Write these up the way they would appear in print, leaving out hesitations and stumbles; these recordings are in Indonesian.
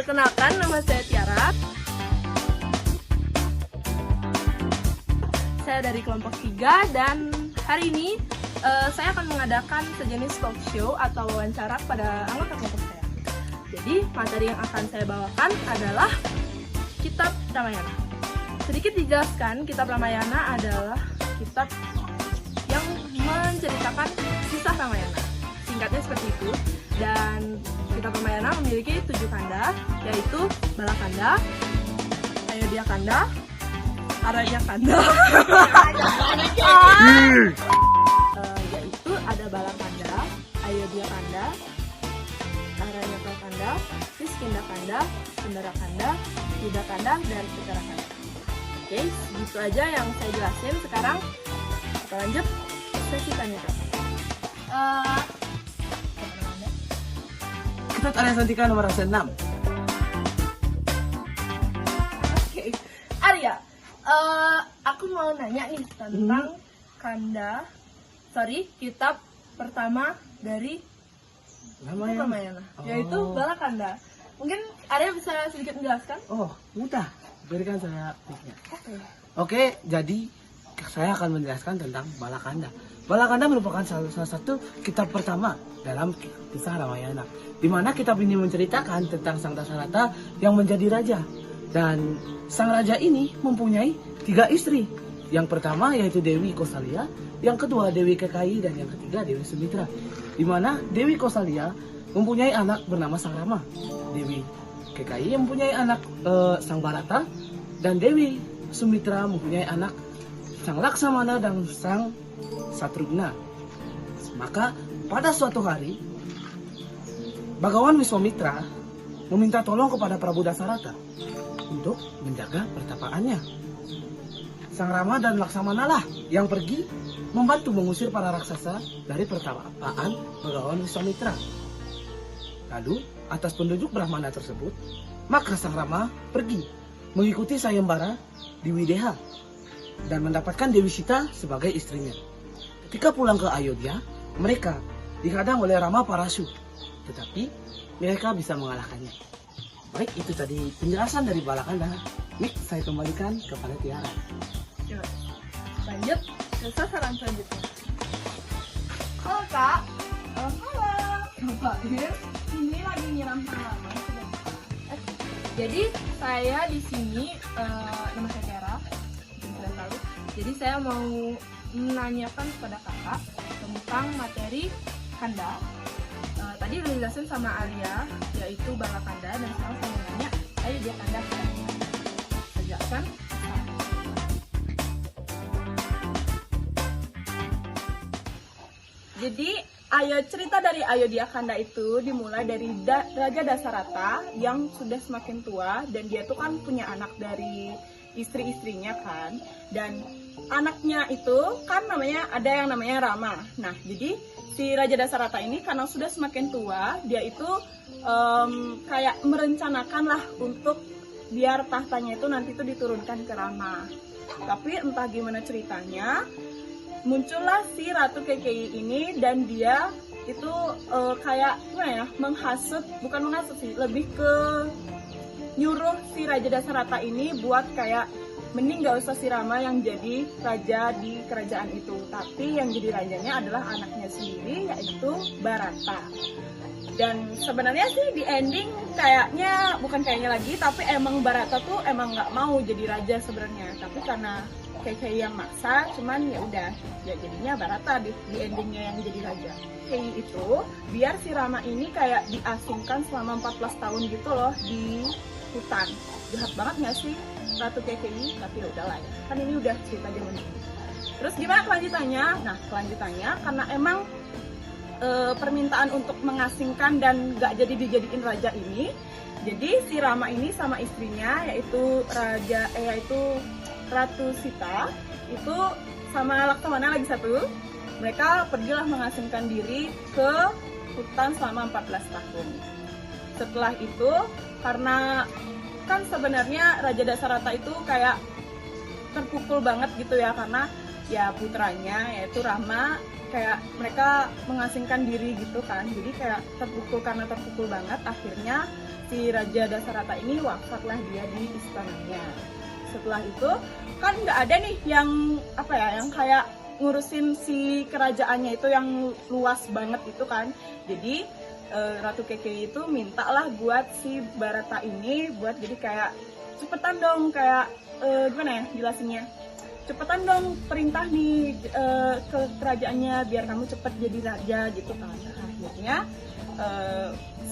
Perkenalkan, nama saya Tiara. Saya dari kelompok 3 dan hari ini saya akan mengadakan sejenis talk show atau wawancara pada anggota kelompok saya. Jadi materi yang akan saya bawakan adalah Kitab Ramayana. Sedikit dijelaskan, Kitab Ramayana adalah kitab yang menceritakan kisah Ramayana. Singkatnya seperti itu. Dan Kitab Ramayana memiliki 7 kanda, yaitu Balakanda, Ayodhya Kanda, Aranya Kanda, yaitu ada Balakanda, Ayodhya Kanda, Aranya Kanda, Kiskindha Kanda, Sundara Kanda, Yuddha Kanda, dan Uttara Kanda. Oke, segitu aja yang saya jelasin. Sekarang kita lanjut sesi tanya jawab. Kita Arya Santika nomor 6. Oke, Arya, aku mau nanya nih tentang kitab pertama dari Ramayana, yaitu Balakanda. Mungkin Arya bisa sedikit menjelaskan? Oh, mudah. Berikan saya mic-nya. Oke. Oke, jadi saya akan menjelaskan tentang Balakanda. Balakanda merupakan salah satu kitab pertama dalam kisah Ramayana, di mana kitab ini menceritakan tentang Sang Dasarata yang menjadi raja. Dan sang raja ini mempunyai 3 istri. Yang pertama yaitu Dewi Kosalya, yang kedua Dewi Kekayi, dan yang ketiga Dewi Sumitra. Di mana Dewi Kosalya mempunyai anak bernama Sang Rama. Dewi Kekayi mempunyai anak Sang Bharata, dan Dewi Sumitra mempunyai anak Sang Laksamana dan Sang Satrugna. Maka pada suatu hari Bagawan Wiswamitra meminta tolong kepada Prabu Dasarata untuk menjaga pertapaannya. Sang Rama dan Laksamana lah yang pergi membantu mengusir para raksasa dari pertapaan Bagawan Wiswamitra. Lalu atas penunjuk Brahmana tersebut, maka Sang Rama pergi mengikuti Sayembara di Wideha dan mendapatkan Dewi Sita sebagai istrinya. Ketika pulang ke Ayodhya, mereka dihadang oleh Rama Parasu, tetapi mereka bisa mengalahkannya. Baik, itu tadi penjelasan dari Balakanda. Mik, saya kembalikan kepada Tiara. Coba lanjut ke sasaran selanjutnya. Halo Kak. Halo. Bapak ini lagi nyiram tanaman. Jadi saya di sini nama saya Tiara, mungkin kalian tahu. Jadi saya mau menanyakan kepada kakak tentang materi kanda. Tadi udah dijelasin sama Arya, yaitu Balakanda, dan sekarang saya mau nanya, ayo dia kanda. Saya jelaskan. Jadi cerita dari Ayodhya Kanda itu dimulai dari Raja Dasarata yang sudah semakin tua, dan dia tuh kan punya anak dari istri-istrinya kan, dan anaknya itu kan ada yang namanya Rama. Nah, jadi si Raja Dasarata ini karena sudah semakin tua, dia itu kayak merencanakan lah untuk biar tahtanya itu nanti tuh diturunkan ke Rama. Tapi entah gimana ceritanya, muncullah si Ratu Kekayi ini, dan dia itu kayak bukan menghasut sih, lebih ke nyuruh si Raja Dasarata ini buat kayak mending gak usah si Rama yang jadi raja di kerajaan itu, tapi yang jadi rajanya adalah anaknya sendiri, yaitu Bharata. Dan sebenarnya sih di ending bukan kayaknya lagi, tapi emang Bharata tuh emang nggak mau jadi raja sebenarnya, tapi karena Kekayi yang maksa, cuman ya udah, ya jadinya Bharata di endingnya yang jadi raja. Kekayi itu biar si Rama ini kayak diasingkan selama 14 tahun gitu loh di hutan. Jahat banget nggak sih Ratu Kekayi? Tapi udahlah ya, kan ini udah cerita zaman dulu. Terus gimana kelanjutannya? Nah, kelanjutannya karena emang permintaan untuk mengasingkan dan nggak jadi dijadiin raja ini, jadi si Rama ini sama istrinya yaitu Ratu Sita itu sama Laksamana lagi satu, mereka pergilah mengasingkan diri ke hutan selama 14 tahun. Setelah itu, karena kan sebenarnya Raja Dasarata itu kayak terpukul banget gitu ya, karena ya putranya yaitu Rama kayak mereka mengasingkan diri gitu kan. Jadi kayak terpukul, karena terpukul banget akhirnya si Raja Dasarata ini wafatlah dia di istananya. Setelah itu kan nggak ada nih yang apa ya, yang kayak ngurusin si kerajaannya itu yang luas banget itu kan. Jadi Ratu Kekei itu mintalah buat si Barata ini buat jadi kayak cepetan dong, kayak gimana ya jelasinnya, cepetan dong perintah nih ke kerajaannya biar kamu cepet jadi raja gitu kan. Akhirnya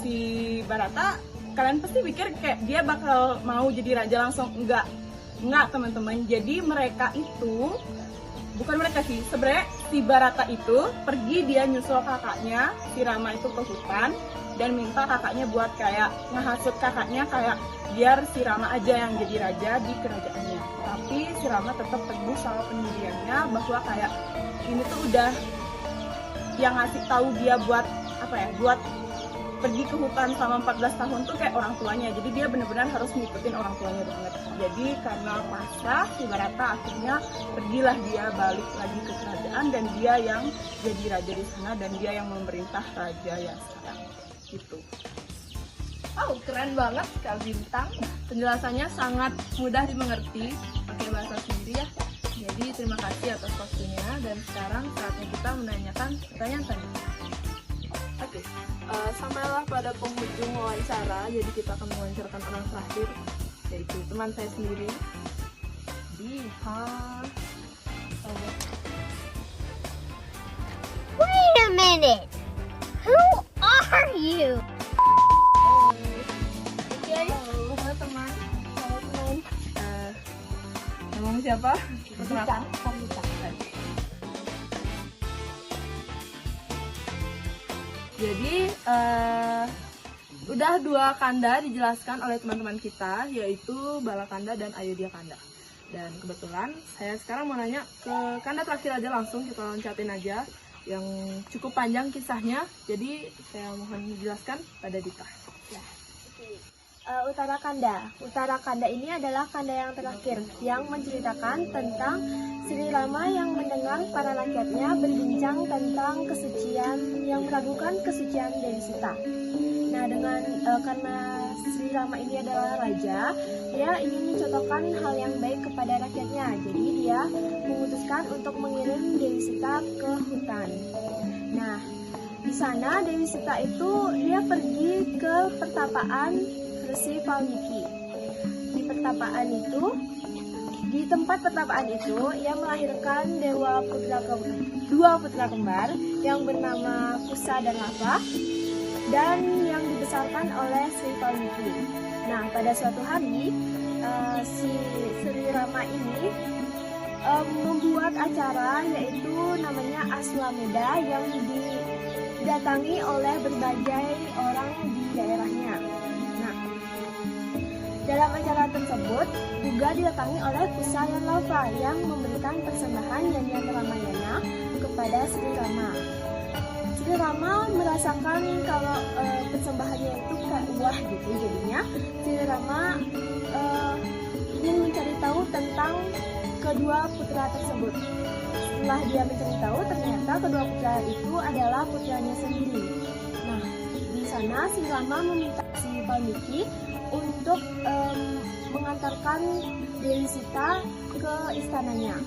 si Barata, kalian pasti pikir kayak dia bakal mau jadi raja langsung. Enggak teman-teman. Jadi mereka itu, bukan mereka sih, sebenarnya si Barata itu pergi, dia nyusul kakaknya si Rama itu ke hutan dan minta kakaknya buat kayak ngehasut kakaknya kayak biar si Rama aja yang jadi raja di kerajaannya. Tapi si Rama tetap teguh sama pendiriannya bahwa kayak ini tuh udah yang ngasih tahu dia buat apa ya, buat pergi ke hutan selama 14 tahun tuh kayak orang tuanya. Jadi dia benar-benar harus ngikutin orang tuanya banget. Jadi karena pasrah, si Barata akhirnya pergilah dia balik lagi ke kerajaan dan dia yang jadi raja di sana dan dia yang memerintah raja yang sekarang gitu. Oh, keren banget Kak Bintang. Penjelasannya sangat mudah dimengerti pakai bahasa sendiri ya. Jadi terima kasih atas waktunya dan sekarang saatnya kita menanyakan pertanyaan tadi. Oke, sampailah pada penghujung wawancara. Jadi kita akan mewawancarakan orang terakhir, yaitu teman saya sendiri. Wait a minute. Who are you? Halo teman. Namamu siapa? Perkenalkan. Jadi udah 2 kanda dijelaskan oleh teman-teman kita, yaitu Balakanda dan Ayodhya Kanda. Dan kebetulan saya sekarang mau nanya ke kanda terakhir aja, langsung kita loncatin aja yang cukup panjang kisahnya. Jadi saya mohon dijelaskan pada Dita. Utara Kanda. Utara Kanda ini adalah kanda yang terakhir yang menceritakan tentang Sri Rama yang mendengar para rakyatnya berbincang tentang kesucian, yang meragukan kesucian Dewi Sita. Nah, karena Sri Rama ini adalah raja, dia ingin mencontohkan hal yang baik kepada rakyatnya. Jadi dia memutuskan untuk mengirim Dewi Sita ke hutan. Nah, di sana Dewi Sita itu dia pergi ke pertapaan Resi Valmiki. Di tempat pertapaan itu, ia melahirkan dua putra kembar yang bernama Kusa dan Lava, dan yang dibesarkan oleh Sri Valmiki. Nah, pada suatu hari, si Sri Rama ini membuat acara, yaitu namanya Aswamedha, yang didatangi oleh berbagai orang di daerahnya. Dalam acara tersebut juga didatangi oleh Kusa dan Lava yang memberikan persembahan nyanyian Ramayana kepada Sri Rama. Sri Rama merasakan kalau persembahannya itu kayak wah gitu, jadinya Sri Rama ingin mencari tahu tentang kedua putra tersebut. Setelah dia mencari tahu, ternyata kedua putra itu adalah putranya sendiri. Nah, di sana Sri Rama meminta si Valmiki untuk mengantarkan Dewi Sita ke istananya.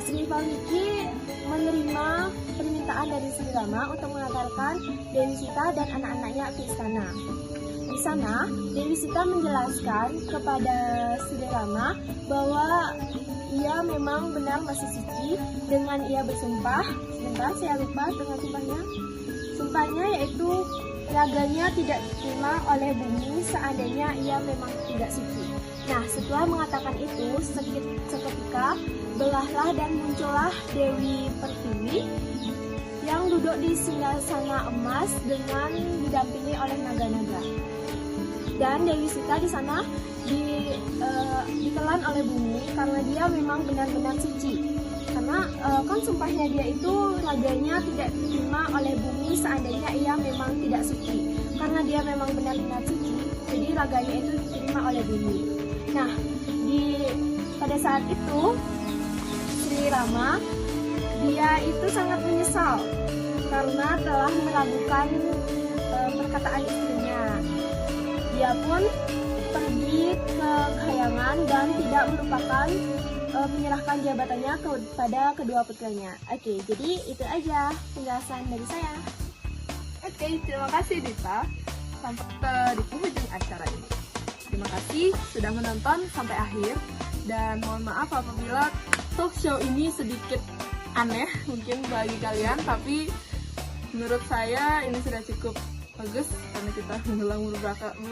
Sri Valmiki menerima permintaan dari Sri Rama untuk mengantarkan Dewi Sita dan anak-anaknya ke istana. Di sana, Dewi Sita menjelaskan kepada Sri Rama bahwa ia memang benar masih suci dengan ia bersumpah. Sebentar, saya lupa dengan sumpahnya. Sumpahnya yaitu raganya tidak diterima oleh bumi seandainya ia memang tidak suci. Nah, setelah mengatakan itu, seketika belahlah dan muncullah Dewi Pertiwi yang duduk di singgasana emas dengan didampingi oleh naga-naga. Dan Dewi Sita di sana ditelan oleh bumi karena dia memang benar-benar suci. Karena kan sumpahnya dia itu raganya tidak diterima oleh bumi seandainya ia memang tidak suci. Karena dia memang benar-benar suci, jadi raganya itu diterima oleh bumi. Nah, pada saat itu Sri Sri Rama, dia itu sangat menyesal karena telah meragukan perkataan istrinya. Dia pun pergi ke Kahyangan dan tidak melupakan menyerahkan jabatannya kepada kedua putranya. Oke, jadi itu aja penjelasan dari saya. Oke, terima kasih Dita. Sampai di penghujung acara ini. Terima kasih sudah menonton sampai akhir. Dan mohon maaf apabila talk show ini sedikit aneh mungkin bagi kalian. Tapi menurut saya ini sudah cukup bagus karena kita mengulang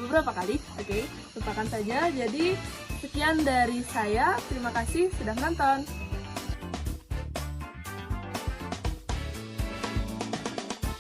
beberapa kali. Oke, lupakan saja. Jadi sekian dari saya. Terima kasih sudah menonton.